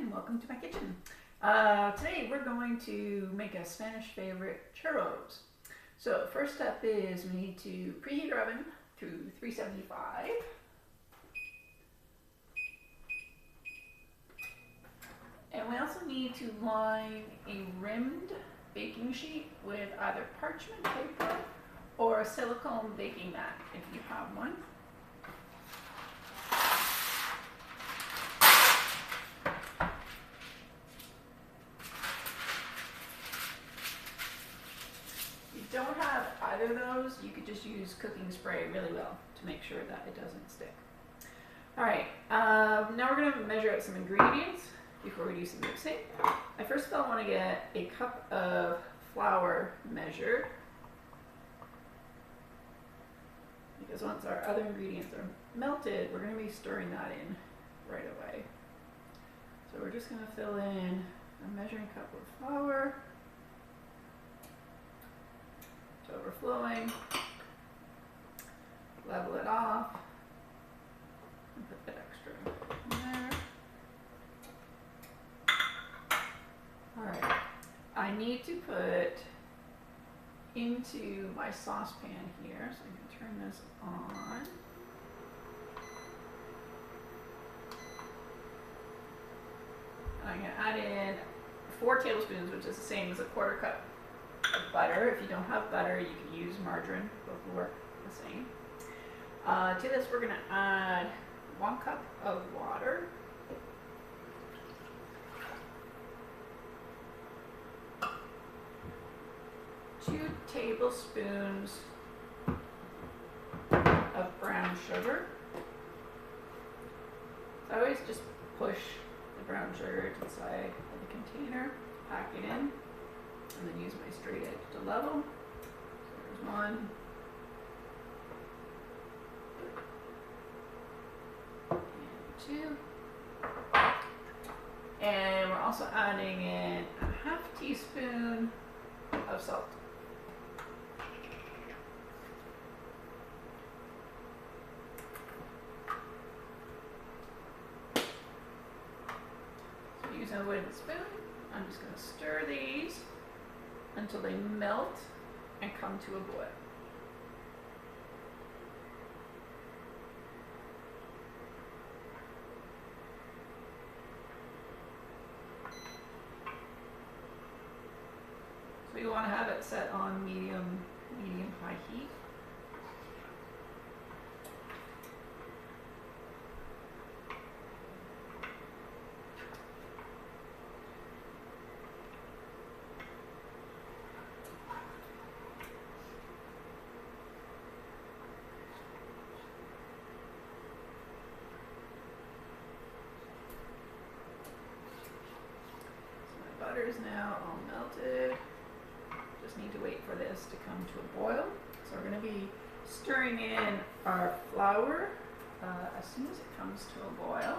and welcome to my kitchen. Today we're going to make a Spanish favorite, churros. So first step is we need to preheat our oven to 375. And we also need to line a rimmed baking sheet with either parchment paper or a silicone baking mat if you have one. If you don't have either of those, you could just use cooking spray really well to make sure that it doesn't stick. Alright, now we're going to measure out some ingredients before we do some mixing. I first of all want to get a cup of flour measured, because once our other ingredients are melted, we're going to be stirring that in right away. So we're just going to fill in a measuring cup of flour to overflowing, level it off, and put that extra in there. Alright, I need to put into my saucepan here, so I'm going to turn this on. And I'm going to add in 4 tablespoons, which is the same as a 1/4 cup of butter. If you don't have butter, you can use margarine, both will work the same. To this, we're going to add 1 cup of water. Two tablespoons of brown sugar. So I always just push the brown sugar to the side of the container, pack it in, and then use my straight edge to level. So there's 1. And 2. And we're also adding in a 1/2 teaspoon of salt. Using a wooden spoon, I'm just going to stir these until they melt and come to a boil. So you want to have it set on medium-high heat. Butter is now all melted. Just need to wait for this to come to a boil. So we're going to be stirring in our flour as soon as it comes to a boil.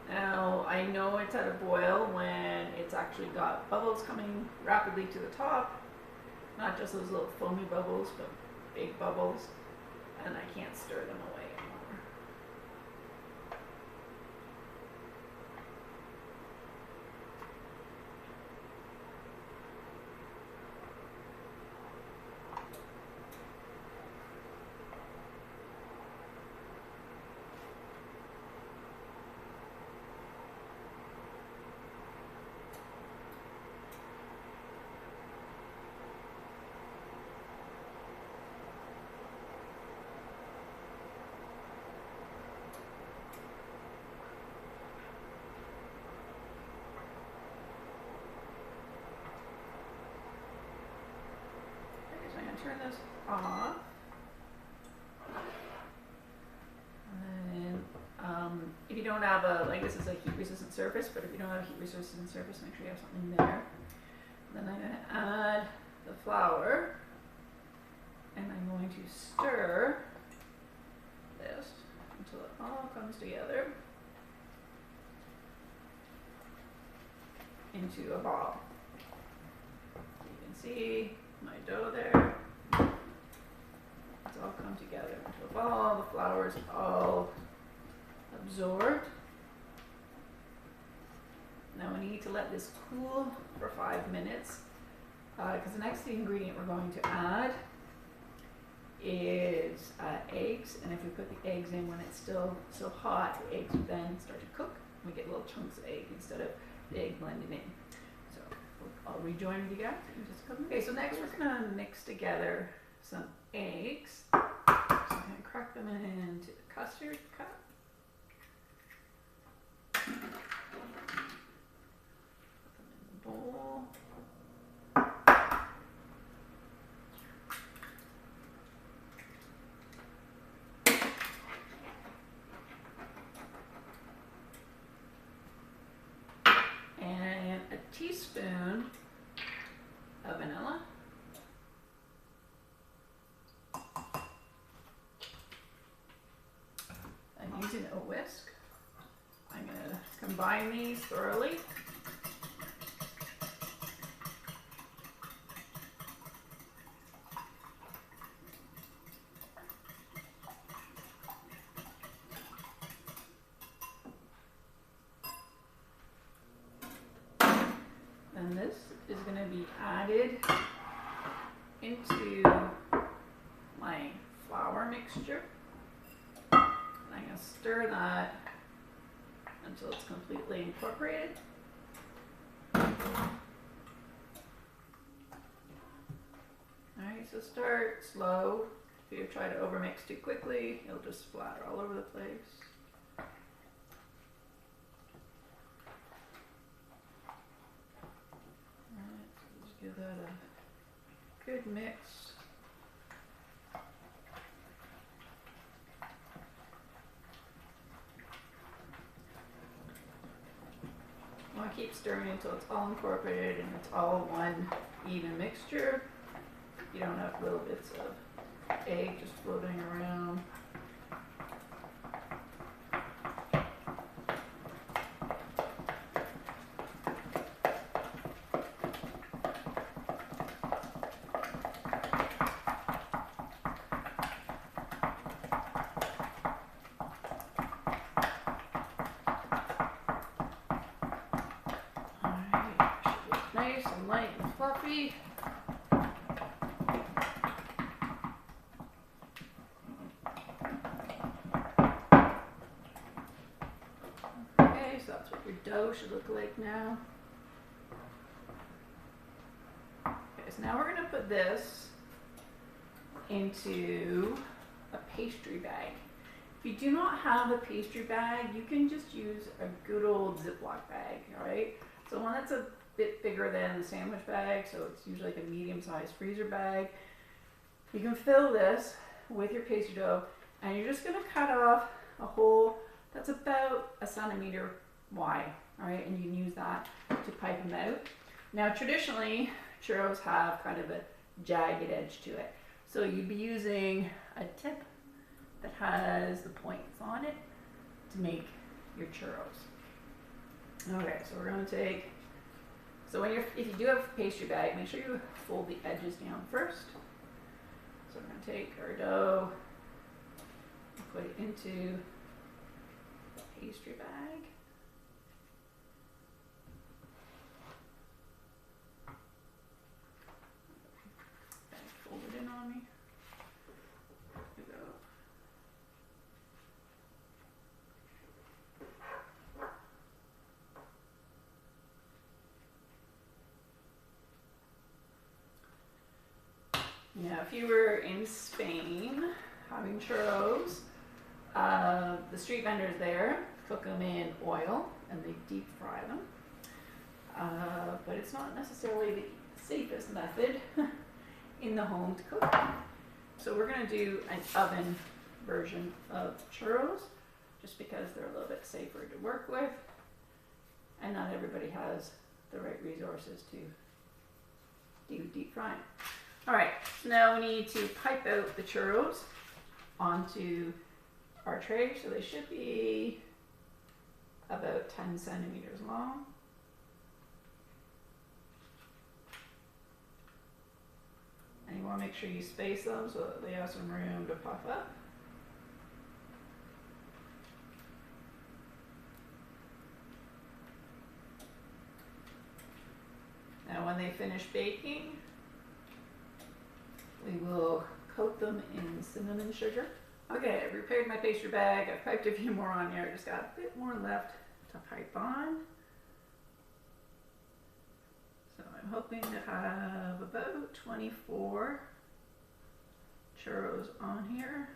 Now I know it's at a boil when it's actually got bubbles coming rapidly to the top, not just those little foamy bubbles, but big bubbles, and I can't stir them away anymore. Turn this off, and then if you don't have a, like, this is a heat resistant surface, but if you don't have a heat resistant surface, make sure you have something there. And then I'm going to add the flour, and I'm going to stir this until it all comes together into a ball. You can see my dough there. It's all come together into a ball. The flour is all absorbed. Now we need to let this cool for 5 minutes because the next ingredient we're going to add is eggs, and if we put the eggs in when it's still so hot, the eggs will then start to cook. We get little chunks of egg instead of the egg blended in. So I'll rejoin with you guys in just a couple minutes. Okay, so next we're going to mix together some eggs. So I'm going to crack them into the custard cup. Put them in the bowl. And a teaspoon of vanilla. I'm using a whisk. I'm going to combine these thoroughly. And this is going to be added into my flour mixture. I'm going to stir that until it's completely incorporated. Alright, so start slow. If you try to overmix too quickly, it'll just splatter all over the place. Alright, so just give that a good mix. I want to keep stirring until it's all incorporated and it's all one even mixture. You don't have little bits of egg just floating around. Nice and light and fluffy. Okay, so that's what your dough should look like now. Okay, so now we're going to put this into a pastry bag. If you do not have a pastry bag, you can just use a good old Ziploc bag, alright? So one that's a bit bigger than the sandwich bag, so it's usually like a medium-sized freezer bag. You can fill this with your pastry dough, and you're just going to cut off a hole that's about 1 centimeter wide, all right? And you can use that to pipe them out. Now, traditionally, churros have kind of a jagged edge to it, so you'd be using a tip that has the points on it to make your churros. Okay, so we're going to take. So if you do have a pastry bag, make sure you fold the edges down first. So we're going to take our dough and put it into the pastry bag. Fold it in on me. There we go. Now, if you were in Spain having churros, the street vendors there cook them in oil and they deep fry them. But it's not necessarily the safest method in the home to cook. So we're going to do an oven version of churros just because they're a little bit safer to work with and not everybody has the right resources to do deep frying. Alright, so now we need to pipe out the churros onto our tray. So they should be about 10 centimeters long. And you want to make sure you space them so that they have some room to puff up. when they finish baking, we will coat them in cinnamon sugar. Okay, I've repaired my pastry bag. I've piped a few more on here. I just got a bit more left to pipe on. So I'm hoping to have about 24 churros on here.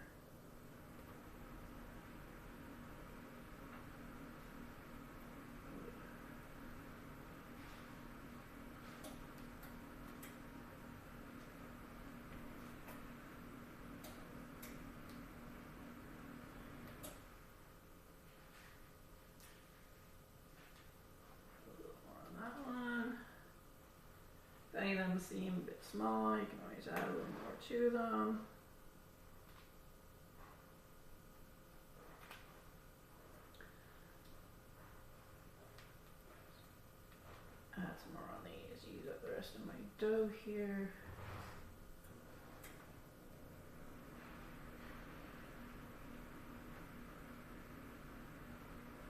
If any of them seem a bit small, you can always add a little more to them. Add some more on these, use up the rest of my dough here.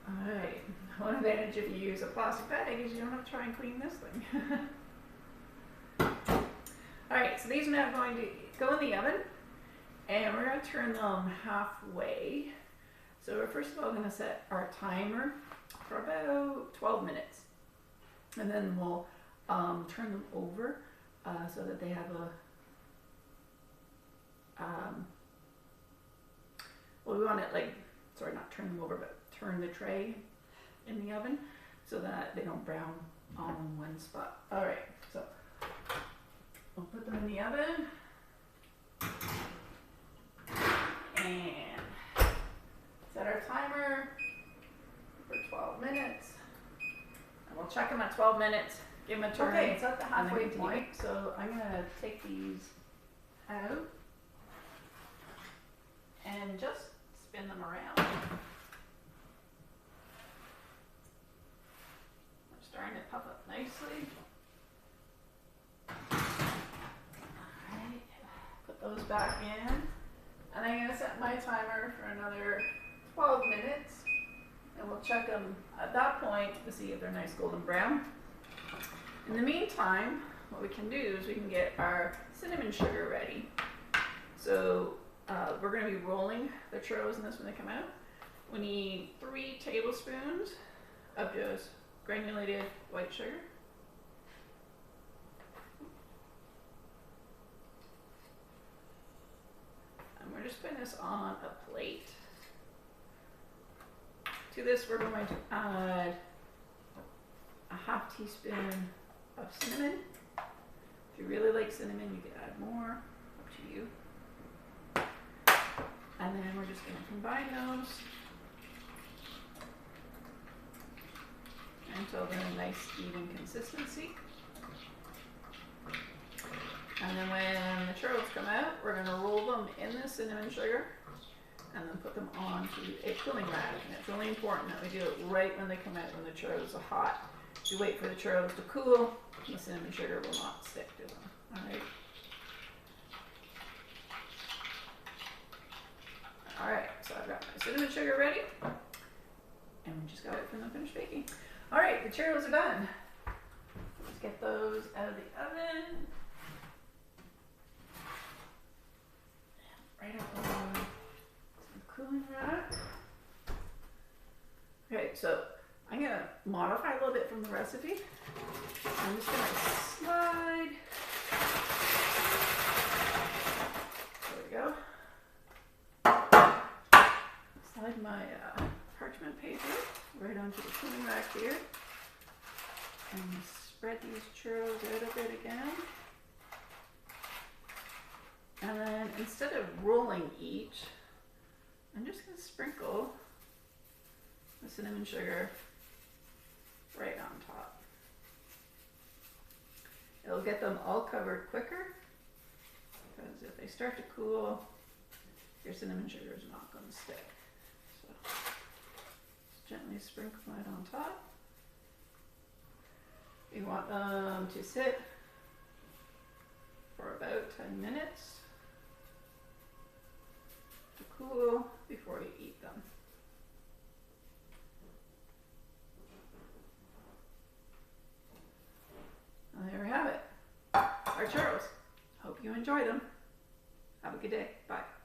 Alright, one advantage if you use a plastic bag is you don't have to try and clean this thing. Alright, so these are now going to go in the oven, and we're going to turn them halfway. So we're first of all going to set our timer for about 12 minutes. And then we'll turn them over so that they have a, well, we want it like, sorry, not turn them over, but turn the tray in the oven so that they don't brown all in one spot. Alright, so we'll put them in the oven and set our timer for 12 minutes. And we'll check them at 12 minutes, give them a turn. Okay, it's at the halfway point, so I'm going to take these out and just spin them around. We're starting to puff up nicely. Alright, put those back in. And I'm going to set my timer for another 12 minutes. And we'll check them at that point to see if they're nice golden brown. In the meantime, what we can do is we can get our cinnamon sugar ready. So we're going to be rolling the churros in this when they come out. We need 3 tablespoons of just granulated white sugar. And we're just putting this on a plate. To this, we're going to add a ½ teaspoon of cinnamon. If you really like cinnamon, you could add more, up to you. And then we're just going to combine those until they're a nice even consistency. And then when the churros come out, we're going to roll them in the cinnamon sugar and then put them onto a cooling rack. And it's really important that we do it right when they come out, when the churros are hot. If you wait for the churros to cool, the cinnamon sugar will not stick to them. Alright. Alright, so I've got my cinnamon sugar ready. And we just got it from the finished baking. Alright, the churros are done. Let's get those out of the oven. Right up on some cooling rack. Okay, so I'm going to modify a little bit from the recipe. I'm just going to slide. There we go. Slide my parchment paper right onto the cooling rack here. And spread these churros out a bit again. And then instead of rolling each, I'm just going to sprinkle the cinnamon sugar right on top. It'll get them all covered quicker because if they start to cool, your cinnamon sugar is not going to stick. So just gently sprinkle it on top. You want them to sit for about 10 minutes to cool before you eat them. There we have enjoy them. Have a good day. Bye.